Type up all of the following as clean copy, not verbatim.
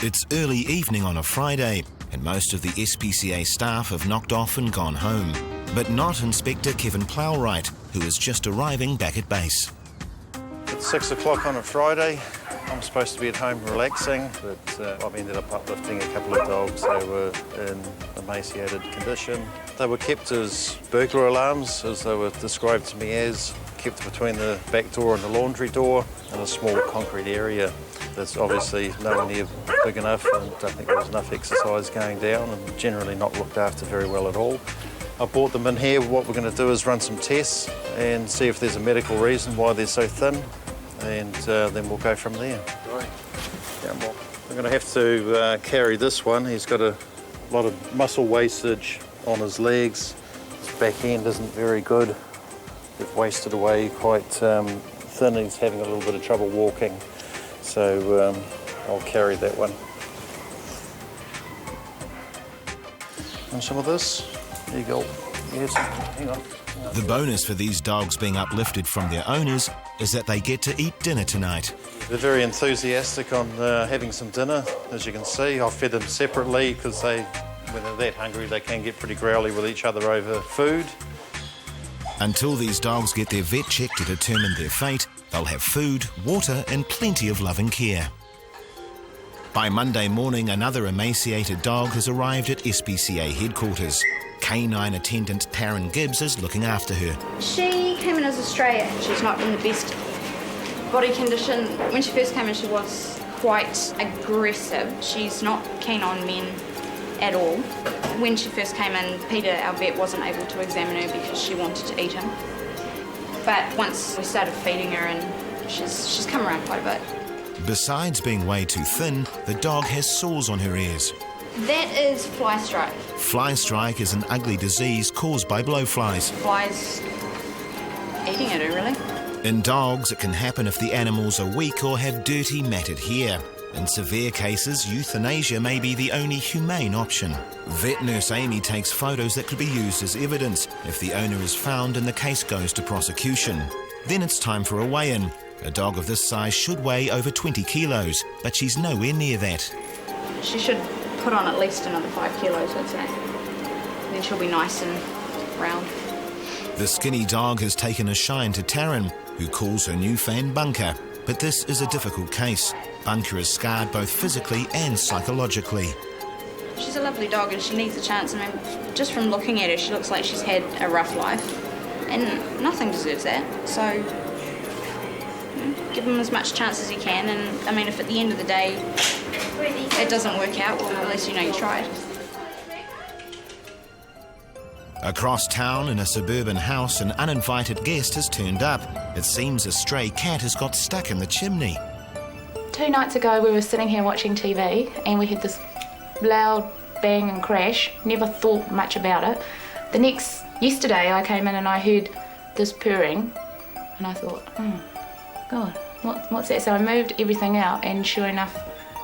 It's early evening on a Friday, and most of the SPCA staff have knocked off and gone home. But not Inspector Kevin Plowright, who is just arriving back at base. It's 6 o'clock on a Friday. I'm supposed to be at home relaxing, but I've ended up uplifting a couple of dogs. They were in emaciated condition. They were kept as burglar alarms, as they were described to me as, kept between the back door and the laundry door in a small concrete area. There's obviously nowhere near big enough, and I don't think there was enough exercise going down, and generally not looked after very well at all. I brought them in here. What we're going to do is run some tests and see if there's a medical reason why they're so thin, and then we'll go from there. Right. Yeah, well, I'm going to have to carry this one. He's got a lot of muscle wastage on his legs. His back end isn't very good. They've wasted away quite thin. He's having a little bit of trouble walking. So I'll carry that one. And some of this. There you go. Yes, hang on. The bonus for these dogs being uplifted from their owners is that they get to eat dinner tonight. They're very enthusiastic on having some dinner. As you can see, I've fed them separately because when they're that hungry, they can get pretty growly with each other over food. Until these dogs get their vet check to determine their fate, they'll have food, water and plenty of loving care. By Monday morning, another emaciated dog has arrived at SPCA headquarters. Canine attendant Taran is looking after her. She came in as a stray. She's not in the best body condition. When she first came in, she was quite aggressive. She's not keen on men at all. When she first came in, Peter, our vet, wasn't able to examine her because she wanted to eat him. But once we started feeding her, and she's come around quite a bit. Besides being way too thin, the dog has sores on her ears. That is fly strike. Fly strike is an ugly disease caused by blowflies. Flies eating at her, really. In dogs, it can happen if the animals are weak or have dirty, matted hair. In severe cases, euthanasia may be the only humane option. Vet nurse Amy takes photos that could be used as evidence if the owner is found and the case goes to prosecution. Then it's time for a weigh-in. A dog of this size should weigh over 20 kilos, but she's nowhere near that. She should put on at least another 5 kilos, I'd say. Then she'll be nice and round. The skinny dog has taken a shine to Taran, who calls her new fan Bunker. But this is a difficult case. Bunker is scarred both physically and psychologically. She's a lovely dog and she needs a chance. I mean, just from looking at her, she looks like she's had a rough life. And nothing deserves that. So, give them as much chance as you can. And, I mean, if at the end of the day it doesn't work out, well, at least you know you tried. Across town, in a suburban house, an uninvited guest has turned up. It seems a stray cat has got stuck in the chimney. 2 nights ago we were sitting here watching TV and we had this loud bang and crash. Never thought much about it. Yesterday I came in and I heard this purring and I thought, God, what's that? So I moved everything out and sure enough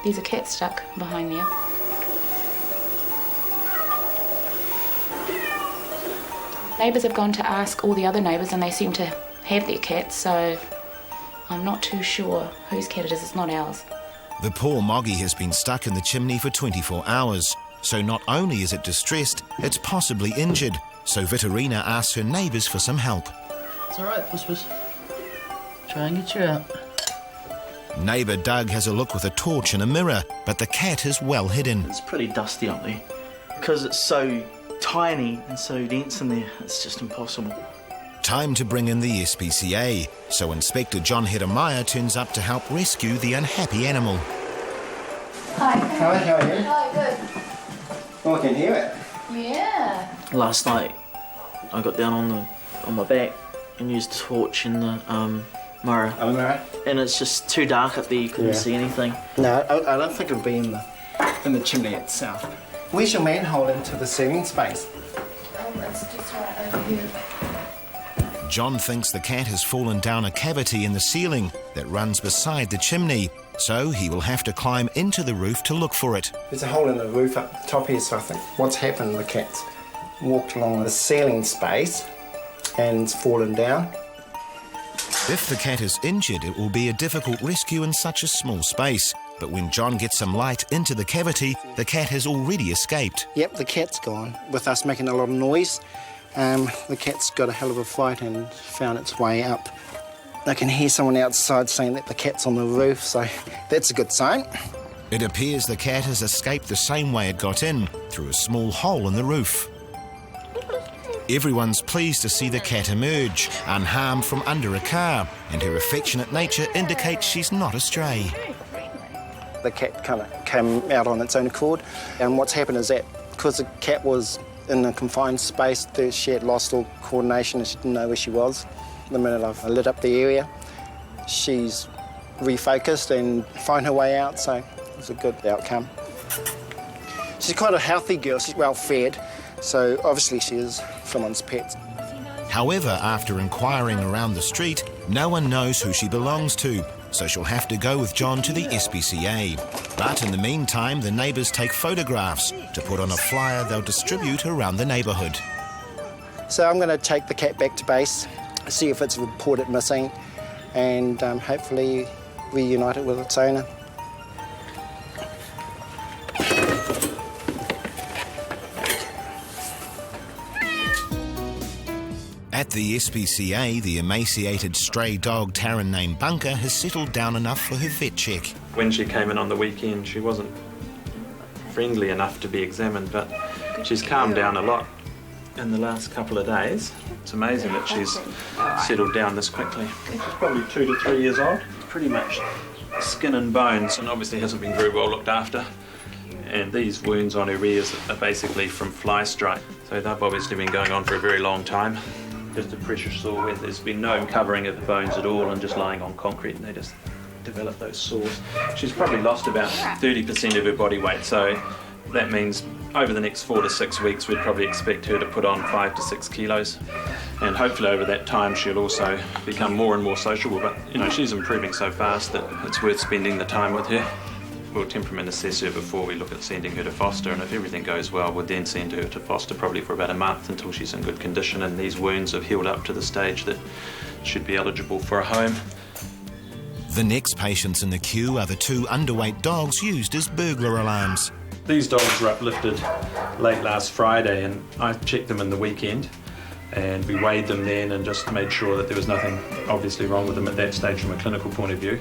there's a cat stuck behind there. Neighbours have gone to ask all the other neighbours and they seem to have their cats, so I'm not too sure whose cat it is. It's not ours. The poor moggy has been stuck in the chimney for 24 hours. So not only is it distressed, it's possibly injured. So Vitarina asks her neighbours for some help. It's all right, Puss. Try and get you out. Neighbour Doug has a look with a torch and a mirror, but the cat is well hidden. It's pretty dusty up there. Because it's so tiny and so dense in there, it's just impossible. Time to bring in the SPCA, so Inspector John Hedemeier turns up to help rescue the unhappy animal. Hi. How are you? Hi, good. Oh, I can hear it. Yeah. Last night, I got down on my back and used a torch in the mirror. Oh, no. And it's just too dark up there, you couldn't see anything. No, I don't think it'll be in the chimney itself. Where's your manhole into the ceiling space? It's just right over here. John thinks the cat has fallen down a cavity in the ceiling that runs beside the chimney, so he will have to climb into the roof to look for it. There's a hole in the roof up the top here, so I think what's happened, the cat's walked along the ceiling space and fallen down. If the cat is injured, it will be a difficult rescue in such a small space. But when John gets some light into the cavity, the cat has already escaped. Yep, the cat's gone. With us making a lot of noise, the cat's got a hell of a fight and found its way up. I can hear someone outside saying that the cat's on the roof, so that's a good sign. It appears the cat has escaped the same way it got in, through a small hole in the roof. Everyone's pleased to see the cat emerge, unharmed from under a car, and her affectionate nature indicates she's not a stray. The cat kind of came out on its own accord, and what's happened is that because the cat was in a confined space, she had lost all coordination and she didn't know where she was. The minute I lit up the area, she's refocused and found her way out, so it was a good outcome. She's quite a healthy girl, she's well fed, so obviously she is someone's pet. However, after inquiring around the street, no one knows who she belongs to, so she'll have to go with John to the SPCA. But in the meantime, the neighbours take photographs to put on a flyer they'll distribute around the neighbourhood. So I'm going to take the cat back to base, see if it's reported missing, and hopefully reunite it with its owner. At the SPCA, the emaciated stray dog Taran named Bunker has settled down enough for her vet check. When she came in on the weekend, she wasn't friendly enough to be examined, but she's calmed down a lot in the last couple of days. It's amazing that she's settled down this quickly. She's probably 2 to 3 years old, pretty much skin and bones, and obviously hasn't been very well looked after. And these wounds on her ears are basically from fly strike, so they've obviously been going on for a very long time. Just a pressure sore where there's been no covering of the bones at all and just lying on concrete, and they just develop those sores. She's probably lost about 30% of her body weight, so that means over the next 4 to 6 weeks we'd probably expect her to put on 5 to 6 kilos, and hopefully over that time she'll also become more and more sociable. But you know, she's improving so fast that it's worth spending the time with her. We'll temperament assess her before we look at sending her to foster, and if everything goes well we'll then send her to foster probably for about a month until she's in good condition and these wounds have healed up to the stage that should be eligible for a home. The next patients in the queue are the 2 underweight dogs used as burglar alarms. These dogs were uplifted late last Friday, and I checked them in the weekend and we weighed them then and just made sure that there was nothing obviously wrong with them at that stage from a clinical point of view.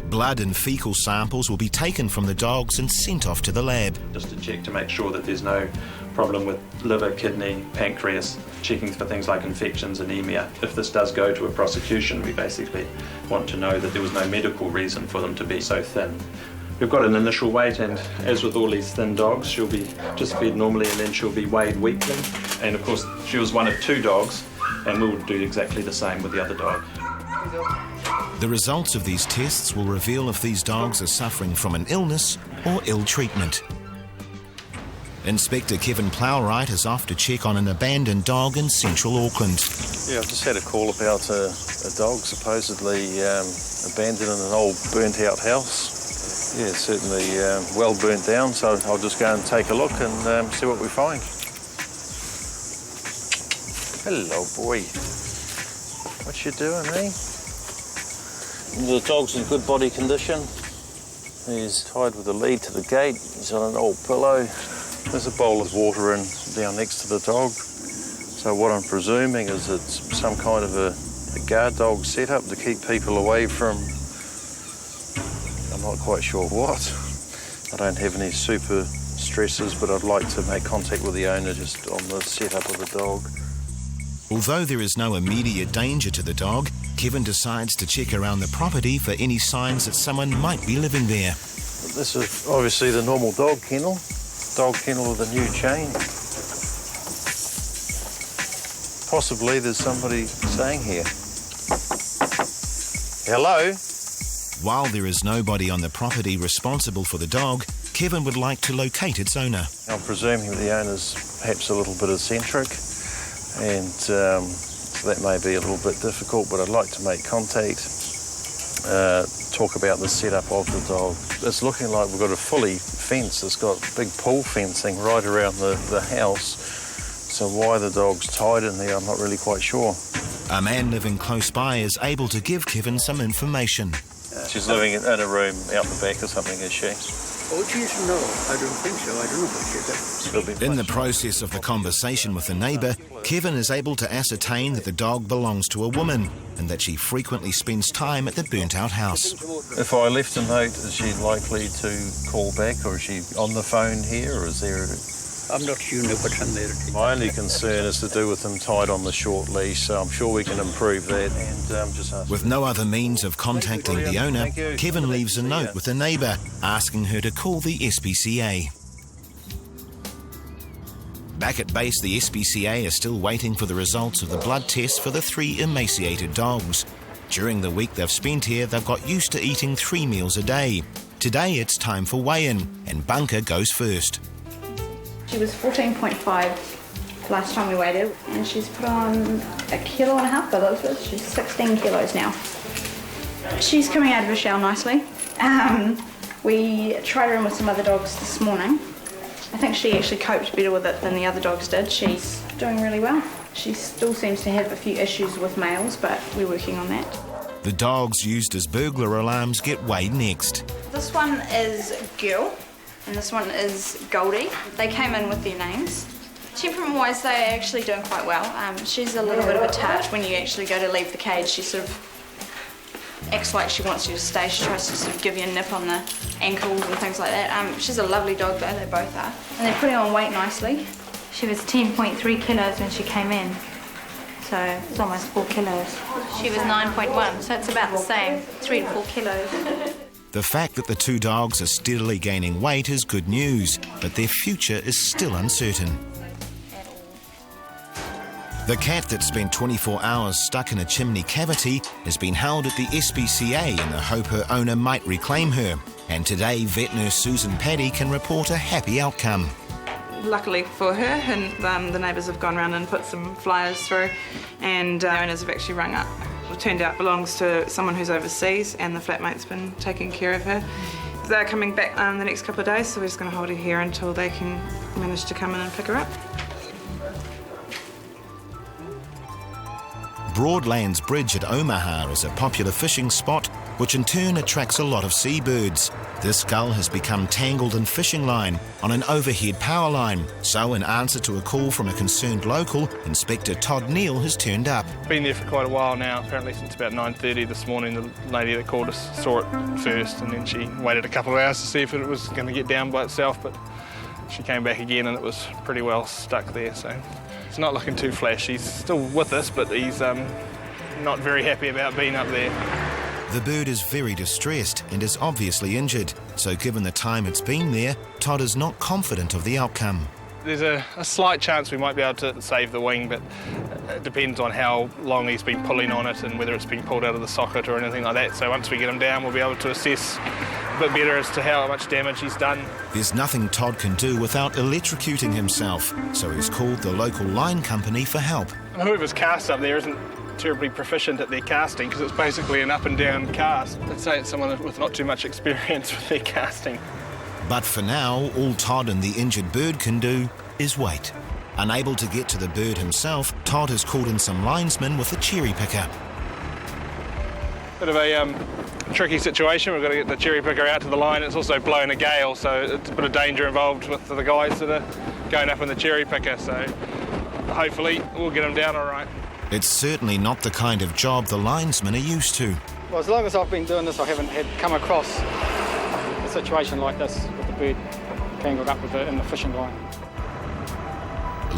Blood and faecal samples will be taken from the dogs and sent off to the lab. Just to check to make sure that there's no problem with liver, kidney, pancreas, checking for things like infections, anemia. If this does go to a prosecution, we basically want to know that there was no medical reason for them to be so thin. We've got an initial weight, and as with all these thin dogs, she'll be just fed normally and then she'll be weighed weekly. And of course, she was one of 2 dogs, and we'll do exactly the same with the other dog. The results of these tests will reveal if these dogs are suffering from an illness or ill treatment. Inspector Kevin Plowright is off to check on an abandoned dog in central Auckland. Yeah, I've just had a call about a dog supposedly abandoned in an old burnt-out house. Yeah, it's certainly well burnt down, so I'll just go and take a look and see what we find. Hello, boy. What you doing, eh? The dog's in good body condition. He's tied with a lead to the gate. He's on an old pillow. There's a bowl of water down next to the dog. So what I'm presuming is it's some kind of a guard dog setup to keep people away from, I'm not quite sure what. I don't have any super stresses, but I'd like to make contact with the owner just on the setup of the dog. Although there is no immediate danger to the dog, Kevin decides to check around the property for any signs that someone might be living there. This is obviously the normal dog kennel with a new chain. Possibly there's somebody staying here. Hello? While there is nobody on the property responsible for the dog, Kevin would like to locate its owner. I'm presuming the owner's perhaps a little bit eccentric, and so that may be a little bit difficult, but I'd like to make contact, talk about the setup of the dog. It's looking like we've got a fully fence. It's got big pool fencing right around the house, so why the dog's tied in there, I'm not really quite sure. A man living close by is able to give Kevin some information. She's living in a room out the back or something, is she? Oh, geez, no, I don't think so. I don't know what she did. In the process of the conversation with the neighbour, Kevin is able to ascertain that the dog belongs to a woman and that she frequently spends time at the burnt-out house. If I left a note, is she likely to call back, or is she on the phone here, or is there... I'm not sure now what's in there. My only concern is to do with them tied on the short leash, so I'm sure we can improve that. And just ask. With no other means of contacting the owner, Kevin leaves a note with the neighbour asking her to call the SPCA. Back at base, the SPCA is still waiting for the results of the blood test for the 3 emaciated dogs. During the week they've spent here, they've got used to eating 3 meals a day. Today it's time for weigh-in, and Bunker goes first. She was 14.5 last time we weighed her, and she's put on 1.5 kilos by those words. She's 16 kilos now. She's coming out of her shell nicely. We tried her in with some other dogs this morning. I think she actually coped better with it than the other dogs did. She's doing really well. She still seems to have a few issues with males, but we're working on that. The dogs used as burglar alarms get weighed next. This one is Girl, and this one is Goldie. They came in with their names. Temperament-wise, they're actually doing quite well. She's a little bit of a tart. When you actually go to leave the cage, she sort of acts like she wants you to stay. She tries to sort of give you a nip on the ankles and things like that. She's a lovely dog though, they both are. And they're putting on weight nicely. She was 10.3 kilos when she came in, so it's almost 4 kilos. She was 9.1, so it's about the same, 3 to 4 kilos. The fact that the 2 dogs are steadily gaining weight is good news, but their future is still uncertain. The cat that spent 24 hours stuck in a chimney cavity has been held at the SPCA in the hope her owner might reclaim her. And today, vet nurse Susan Paddy can report a happy outcome. Luckily for her, and the neighbours have gone round and put some flyers through, and the owners have actually rung up. It turned out it belongs to someone who's overseas, and the flatmate's been taking care of her. They're coming back the next couple of days, so we're just going to hold her here until they can manage to come in and pick her up. Broadlands Bridge at Omaha is a popular fishing spot, which in turn attracts a lot of seabirds. This gull has become tangled in fishing line on an overhead power line. So in answer to a call from a concerned local, Inspector Todd Neal has turned up. Been there for quite a while now, apparently since about 9:30 this morning. The lady that called us saw it first, and then she waited a couple of hours to see if it was going to get down by itself, but she came back again and it was pretty well stuck there, so it's not looking too flash. He's still with us, but he's not very happy about being up there. The bird is very distressed and is obviously injured, so given the time it's been there, Todd is not confident of the outcome. There's a slight chance we might be able to save the wing, but it depends on how long he's been pulling on it and whether it's been pulled out of the socket or anything like that. So once we get him down, we'll be able to assess a bit better as to how much damage he's done. There's nothing Todd can do without electrocuting himself, so he's called the local line company for help. Whoever's cast up there isn't terribly proficient at their casting, because it's basically an up and down cast. I'd say it's someone with not too much experience with their casting. But for now, all Todd and the injured bird can do is wait. Unable to get to the bird himself, Todd has called in some linesmen with a cherry picker. Bit of a tricky situation. We've got to get the cherry picker out to the line. It's also blowing a gale, so it's a bit of danger involved with the guys that are going up in the cherry picker, so hopefully we'll get them down all right. It's certainly not the kind of job the linesmen are used to. Well, as long as I've been doing this, I haven't come across a situation like this with the bird tangled up in the fishing line.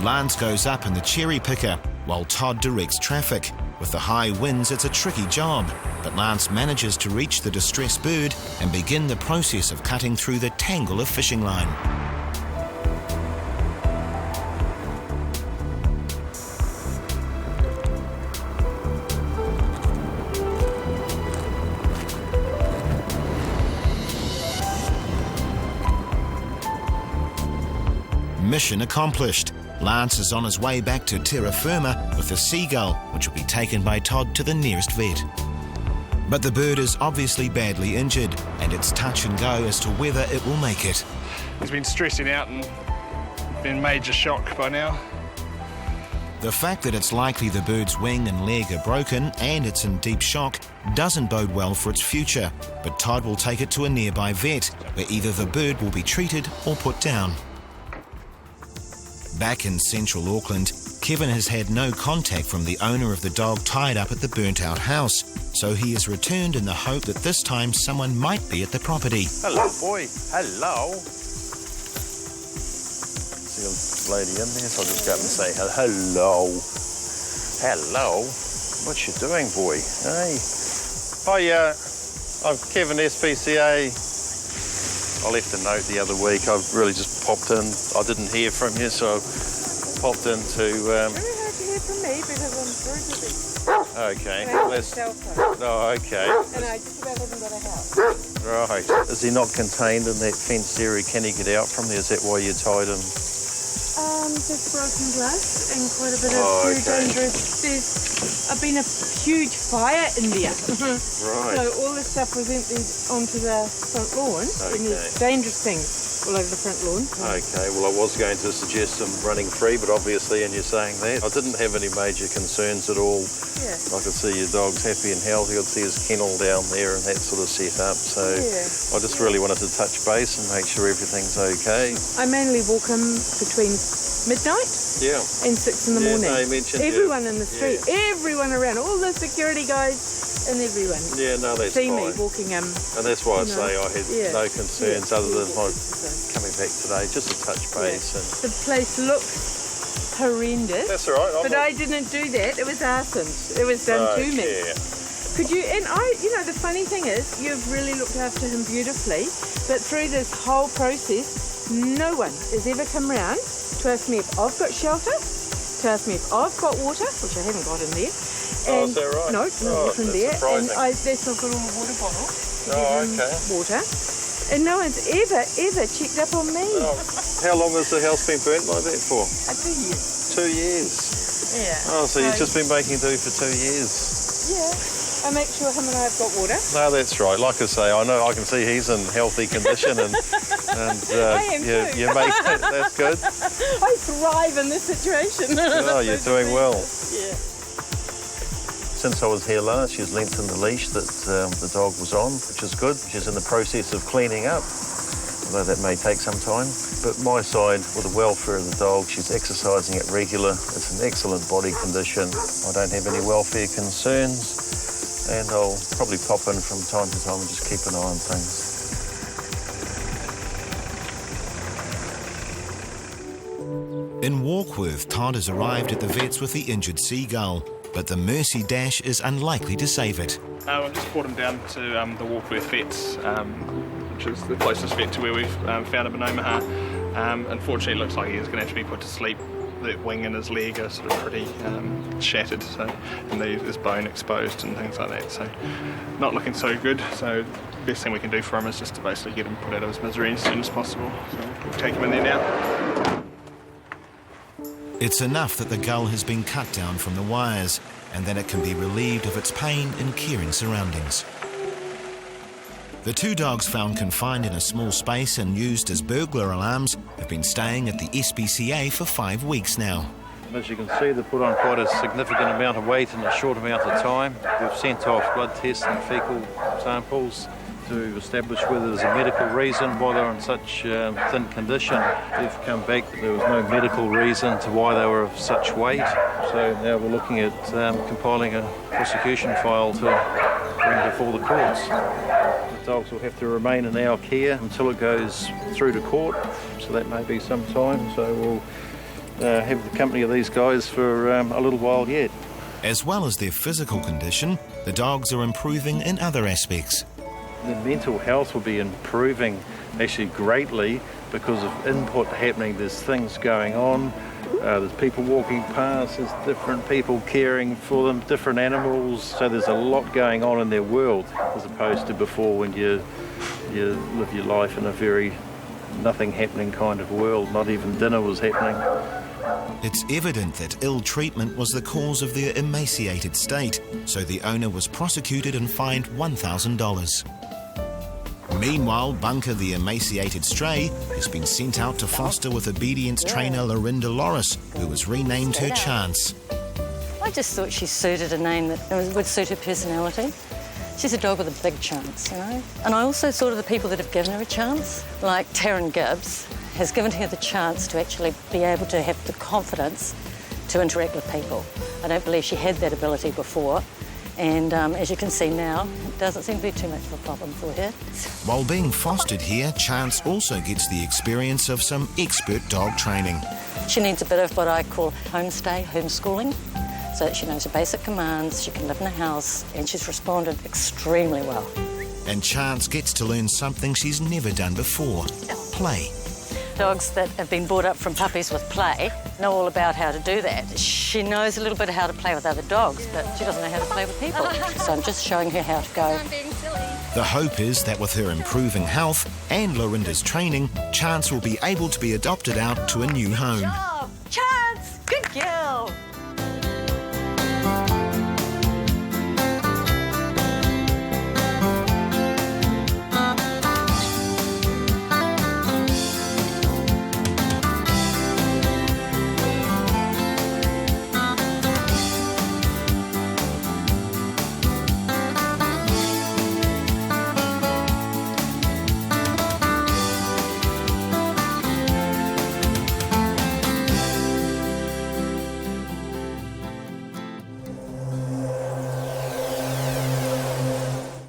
Lance goes up in the cherry picker while Todd directs traffic. With the high winds, it's a tricky job, but Lance manages to reach the distressed bird and begin the process of cutting through the tangle of fishing line. Mission accomplished. Lance is on his way back to terra firma with the Seagull, which will be taken by Todd to the nearest vet. But the bird is obviously badly injured, and it's touch and go as to whether it will make it. He's been stressing out and been major shock by now. The fact that it's likely the bird's wing and leg are broken and it's in deep shock doesn't bode well for its future, but Todd will take it to a nearby vet, where either the bird will be treated or put down. Back in central Auckland, Kevin has had no contact from the owner of the dog tied up at the burnt-out house, so he has returned in the hope that this time someone might be at the property. Hello, boy. Hello. See a lady in there, so I'll just go up and say hello. Hello. What you doing, boy? Hey. Hi, I'm Kevin, SPCA. I left a note the other week. I really just popped in. I didn't hear from you, so I popped in to... It's very hard to hear from me because I'm very busy. Okay. And I have a cell phone. Oh, okay. And I just about haven't got a house. Right. Is he not contained in that fenced area? Can he get out from there? Is that why you tied him? Just broken glass and quite a bit of dangerous. I've been a huge fire in there. Right. So all this stuff was emptied onto the front lawn. And there's dangerous things all over the front lawn. Okay, well I was going to suggest him running free, but obviously, and you're saying that, I didn't have any major concerns at all. Yeah. I could see your dog's happy and healthy. I could see his kennel down there and that sort of set up. So I just really wanted to touch base and make sure everything's okay. I mainly walk him between midnight and 6 in the morning. No, you mentioned everyone in the street, everyone around, all the security guys and everyone. Yeah, no, that's see fine. Me walking him. And that's why I say I had no concerns other than my coming back today, just to touch base. And the place looks horrendous. That's all right. But I didn't do that. It was arson. It was done to me. Could you? And the funny thing is, you've really looked after him beautifully. But through this whole process, no one has ever come round to ask me if I've got shelter, to ask me if I've got water, which I haven't got in there. And is that right? No, nothing there. Surprising. And that's not got all the water bottle. Water. And no one's ever checked up on me. Oh, how long has the house been burnt like that for? 2 years. 2 years? Yeah. Oh, so you've just been making do for 2 years? Yeah. I make sure him and I have got water. No, that's right. Like I say, I know I can see he's in healthy condition and I am too. you make it. That's good. I thrive in this situation. Oh, you're doing well. Yeah. Since I was here last, she's lengthened the leash that the dog was on, which is good. She's in the process of cleaning up, although that may take some time. But my side, with the welfare of the dog, she's exercising it regular. It's in excellent body condition. I don't have any welfare concerns, and I'll probably pop in from time to time and just keep an eye on things. In Warkworth, Todd has arrived at the vets with the injured Seagull, but the Mercy Dash is unlikely to save it. I've just brought him down to the Warkworth vets, which is the closest vet to where we've found him in Omaha. Unfortunately, it looks like he is going to have to be put to sleep. The wing and his leg are sort of pretty shattered, and there's bone exposed and things like that. So, not looking so good. So, the best thing we can do for him is just to basically get him put out of his misery as soon as possible. So, we'll take him in there now. It's enough that the gull has been cut down from the wires and that it can be relieved of its pain in caring surroundings. The two dogs found confined in a small space and used as burglar alarms have been staying at the SPCA for 5 weeks now. As you can see, they've put on quite a significant amount of weight in a short amount of time. They've sent off blood tests and fecal samples to establish whether there's a medical reason why they're in such thin condition. They've come back that there was no medical reason to why they were of such weight. So now we're looking at compiling a prosecution file to bring before the courts. The dogs will have to remain in our care until it goes through to court, so that may be some time. So we'll have the company of these guys for a little while yet. As well as their physical condition, the dogs are improving in other aspects. The mental health will be improving actually greatly because of input happening. There's things going on, there's people walking past, there's different people caring for them, different animals. So there's a lot going on in their world as opposed to before when you live your life in a very nothing happening kind of world. Not even dinner was happening. It's evident that ill treatment was the cause of their emaciated state, so the owner was prosecuted and fined $1,000. Meanwhile, Bunker the emaciated stray has been sent out to foster with obedience trainer Lorinda Loris, who has renamed her Chance. I just thought she suited a name that would suit her personality. She's a dog with a big chance, you know. And I also thought of the people that have given her a chance, like Taran has given her the chance to actually be able to have the confidence to interact with people. I don't believe she had that ability before. And as you can see now, it doesn't seem to be too much of a problem for her. While being fostered here, Chance also gets the experience of some expert dog training. She needs a bit of what I call homestay, homeschooling, so that she knows the basic commands, she can live in a house, and she's responded extremely well. And Chance gets to learn something she's never done before, play. Dogs that have been brought up from puppies with play know all about how to do that. She knows a little bit of how to play with other dogs, but she doesn't know how to play with people. So I'm just showing her how to go. I'm being silly. The hope is that with her improving health and Lorinda's training, Chance will be able to be adopted out to a new home. Good job! Chance! Good girl!